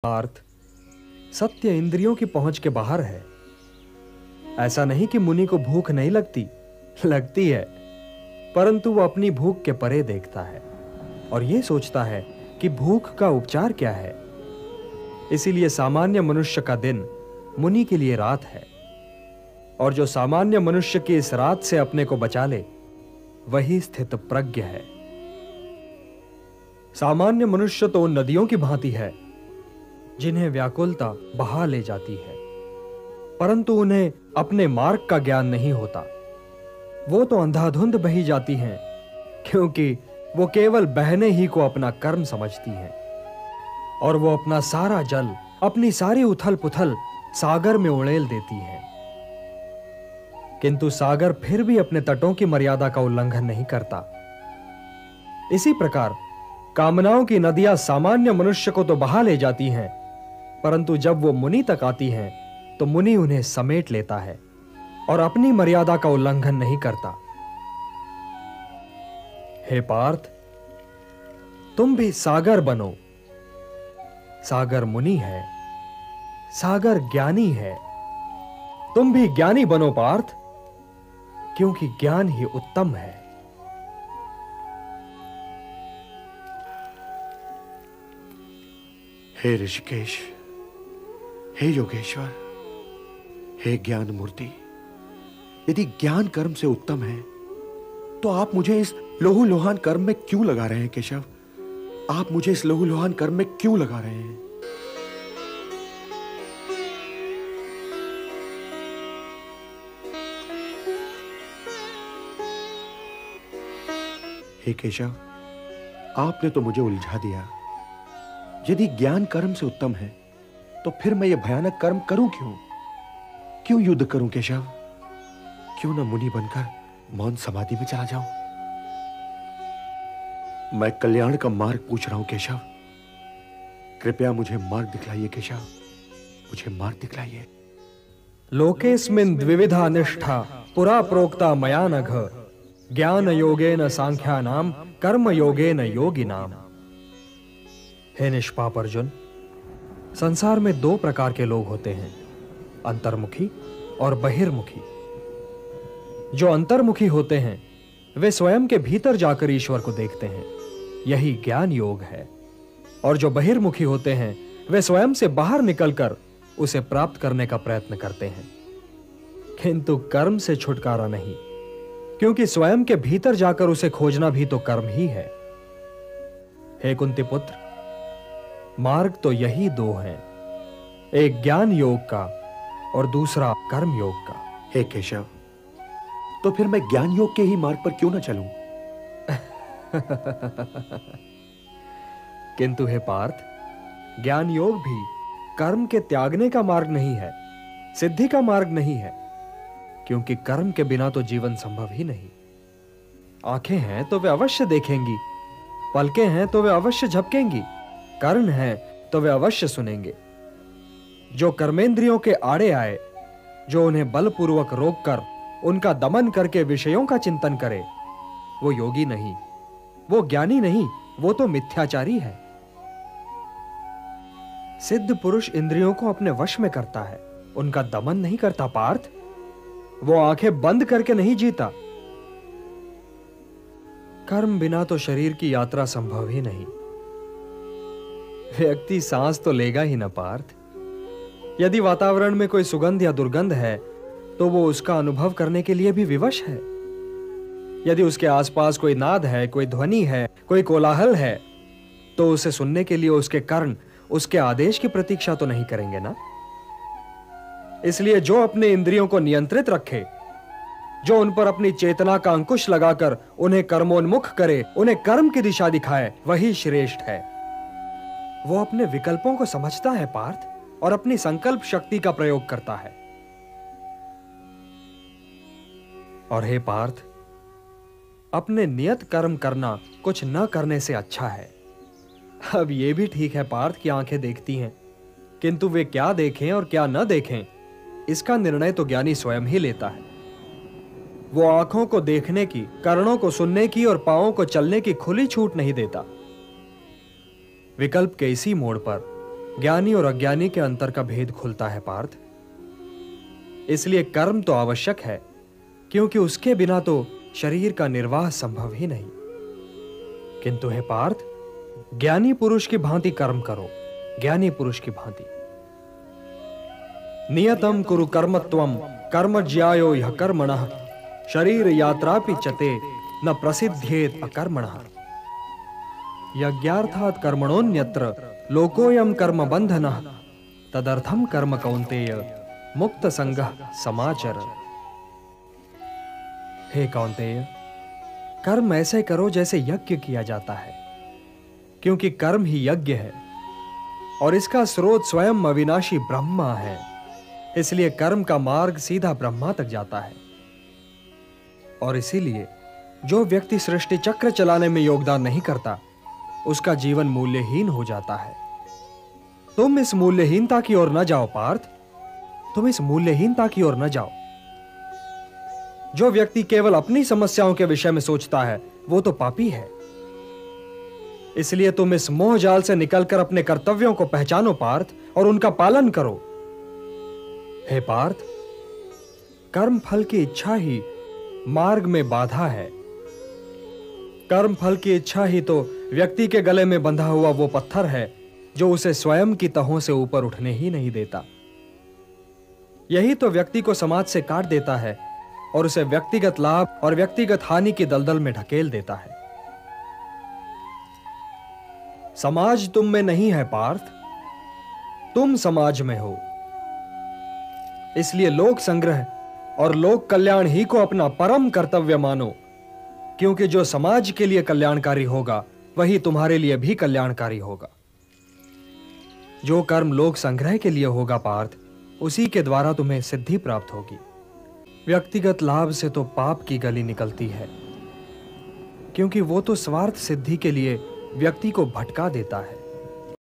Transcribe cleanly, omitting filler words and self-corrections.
पार्थ, सत्य इंद्रियों की पहुंच के बाहर है। ऐसा नहीं कि मुनि को भूख नहीं लगती, लगती है, परंतु वो अपनी भूख के परे देखता है और यह सोचता है कि भूख का उपचार क्या है। इसीलिए सामान्य मनुष्य का दिन मुनि के लिए रात है, और जो सामान्य मनुष्य की इस रात से अपने को बचा ले, वही स्थित प्रज्ञ है। सामान्य मनुष्य तो उन नदियों की भांति है जिन्हें व्याकुलता बहा ले जाती है, परंतु उन्हें अपने मार्ग का ज्ञान नहीं होता। वो तो अंधाधुंध बही जाती हैं, क्योंकि वो केवल बहने ही को अपना कर्म समझती हैं, और वो अपना सारा जल, अपनी सारी उथल पुथल सागर में उड़ेल देती हैं। किंतु सागर फिर भी अपने तटों की मर्यादा का उल्लंघन नहीं करता। इसी प्रकार कामनाओं की नदियां सामान्य मनुष्य को तो बहा ले जाती हैं, परंतु जब वो मुनि तक आती हैं, तो मुनि उन्हें समेट लेता है और अपनी मर्यादा का उल्लंघन नहीं करता। हे पार्थ, तुम भी सागर बनो। सागर मुनि है, सागर ज्ञानी है। तुम भी ज्ञानी बनो पार्थ, क्योंकि ज्ञान ही उत्तम है। हे ऋषिकेश, हे योगेश्वर, हे ज्ञान मूर्ति, यदि ज्ञान कर्म से उत्तम है, तो आप मुझे इस लहू लुहान कर्म में क्यों लगा रहे हैं केशव? आप मुझे इस लहू लुहान कर्म में क्यों लगा रहे हैं? हे केशव, आपने तो मुझे उलझा दिया। यदि ज्ञान कर्म से उत्तम है, तो फिर मैं यह भयानक कर्म करूं क्यों? क्यों युद्ध करूं केशव? क्यों न मुनि बनकर मौन समाधि में चला जाऊं? मैं कल्याण का मार्ग पूछ रहा हूं केशव। कृपया मुझे मार्ग दिखलाइए केशव, मुझे मार्ग दिखलाइए। लोकेस्मिन् द्विविधा निष्ठा पुरा प्रोक्ता मया नघ, ज्ञान योगेन सांख्यानाम कर्म योगेन योगिनाम। हे निष्पाप अर्जुन, संसार में दो प्रकार के लोग होते हैं, अंतर्मुखी और बहिर्मुखी। जो अंतर्मुखी होते हैं, वे स्वयं के भीतर जाकर ईश्वर को देखते हैं, यही ज्ञान योग है। और जो बहिर्मुखी होते हैं, वे स्वयं से बाहर निकलकर उसे प्राप्त करने का प्रयत्न करते हैं, किंतु कर्म से छुटकारा नहीं, क्योंकि स्वयं के भीतर जाकर उसे खोजना भी तो कर्म ही है। हे कुंती पुत्र, मार्ग तो यही दो हैं, एक ज्ञान योग का और दूसरा कर्म योग का। हे केशव, तो फिर मैं ज्ञान योग के ही मार्ग पर क्यों न चलूं? किंतु हे पार्थ, ज्ञान योग भी कर्म के त्यागने का मार्ग नहीं है, सिद्धि का मार्ग नहीं है, क्योंकि कर्म के बिना तो जीवन संभव ही नहीं। आंखें हैं तो वे अवश्य देखेंगी, पलकें हैं तो वे अवश्य झपकेंगी, कर्ण हैं तो वे अवश्य सुनेंगे। जो कर्मेंद्रियों के आड़े आए, जो उन्हें बलपूर्वक रोककर उनका दमन करके विषयों का चिंतन करे, वो योगी नहीं, वो ज्ञानी नहीं, वो तो मिथ्याचारी है। सिद्ध पुरुष इंद्रियों को अपने वश में करता है, उनका दमन नहीं करता पार्थ। वो आंखें बंद करके नहीं जीता। कर्म बिना तो शरीर की यात्रा संभव ही नहीं। व्यक्ति सांस तो लेगा ही ना पार्थ। यदि वातावरण में कोई सुगंध या दुर्गंध है, तो वो उसका अनुभव करने के लिए भी विवश है। यदि उसके आसपास कोई नाद है, कोई ध्वनि है, कोई कोलाहल है, तो उसे सुनने के लिए उसके कर्ण उसके आदेश की प्रतीक्षा तो नहीं करेंगे ना। इसलिए जो अपने इंद्रियों को नियंत्रित रखे, जो उन पर अपनी चेतना का अंकुश लगाकर उन्हें कर्मोन्मुख करे, उन्हें कर्म की दिशा दिखाए, वही श्रेष्ठ है। वो अपने विकल्पों को समझता है पार्थ, और अपनी संकल्प शक्ति का प्रयोग करता है। और हे पार्थ, अपने नियत कर्म करना कुछ न करने से अच्छा है। अब यह भी ठीक है पार्थ कि आंखें देखती हैं, किंतु वे क्या देखें और क्या न देखें, इसका निर्णय तो ज्ञानी स्वयं ही लेता है। वो आंखों को देखने की, कर्णों को सुनने की और पांवों को चलने की खुली छूट नहीं देता। विकल्प के इसी मोड़ पर ज्ञानी और अज्ञानी के अंतर का भेद खुलता है पार्थ। इसलिए कर्म तो आवश्यक है, क्योंकि उसके बिना तो शरीर का निर्वाह संभव ही नहीं। किंतु हे पार्थ, ज्ञानी पुरुष की भांति कर्म करो, ज्ञानी पुरुष की भांति। नियतम कुरु कर्मत्वम कर्म ज्यायो यह कर्मणः शरीर यात्रापि चते न प्रसिद्धेत अकर्मणः। यज्ञार्थात् कर्मणोन्यत्र लोकोयम कर्म बंधनः तदर्थम कर्म कौन्तेय मुक्त संगः समाचर। हे कौन्तेय, कर्म ऐसे करो जैसे यज्ञ किया जाता है, क्योंकि कर्म ही यज्ञ है और इसका स्रोत स्वयं अविनाशी ब्रह्मा है। इसलिए कर्म का मार्ग सीधा ब्रह्मा तक जाता है। और इसीलिए जो व्यक्ति सृष्टि चक्र चलाने में योगदान नहीं करता, उसका जीवन मूल्यहीन हो जाता है। तुम इस मूल्यहीनता की ओर न जाओ पार्थ, तुम इस मूल्यहीनता की ओर न जाओ। जो व्यक्ति केवल अपनी समस्याओं के विषय में सोचता है, वो तो पापी है। इसलिए तुम इस मोह जाल से निकलकर अपने कर्तव्यों को पहचानो पार्थ, और उनका पालन करो। हे पार्थ, कर्म फल की इच्छा ही मार्ग में बाधा है। कर्म फल की इच्छा ही तो व्यक्ति के गले में बंधा हुआ वो पत्थर है जो उसे स्वयं की तहों से ऊपर उठने ही नहीं देता। यही तो व्यक्ति को समाज से काट देता है और उसे व्यक्तिगत लाभ और व्यक्तिगत हानि की दलदल में ढकेल देता है। समाज तुम में नहीं है पार्थ, तुम समाज में हो। इसलिए लोक संग्रह और लोक कल्याण ही को अपना परम कर्तव्य मानो, क्योंकि जो समाज के लिए कल्याणकारी होगा वही तुम्हारे लिए भी कल्याणकारी होगा। जो कर्म लोक संग्रह के लिए होगा पार्थ, उसी के द्वारा तुम्हें सिद्धि प्राप्त होगी। व्यक्तिगत लाभ से तो पाप की गली निकलती है, क्योंकि वो तो स्वार्थ सिद्धि के लिए व्यक्ति को भटका देता है।